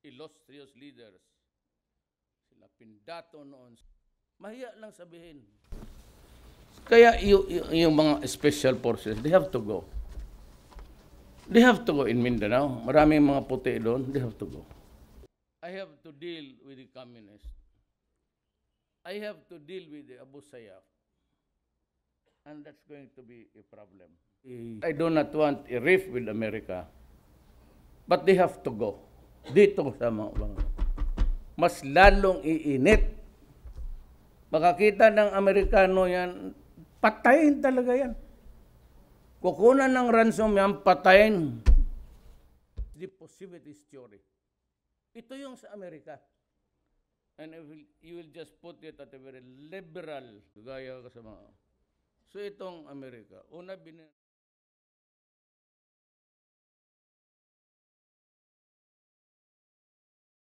illustrious leaders. Sila Pindato noon. Mahiya lang sabihin. Kaya yung mga special forces, they have to go. They have to go in Mindanao. Maraming mga puti doon, they have to go. I have to deal with the communists. I have to deal with the Abu Sayyaf. And that's going to be a problem. I do not want a rift with America. But they have to go. Dito sa mga mas lalong iinit. Makakita ng Amerikano yan, patayin talaga yan. Kukunan ng ransom yan, patayin. The possibilities theory. Ito yung sa Amerika. And if you will just put it at a very liberal, gaya ka sa mga. So itong Amerika, una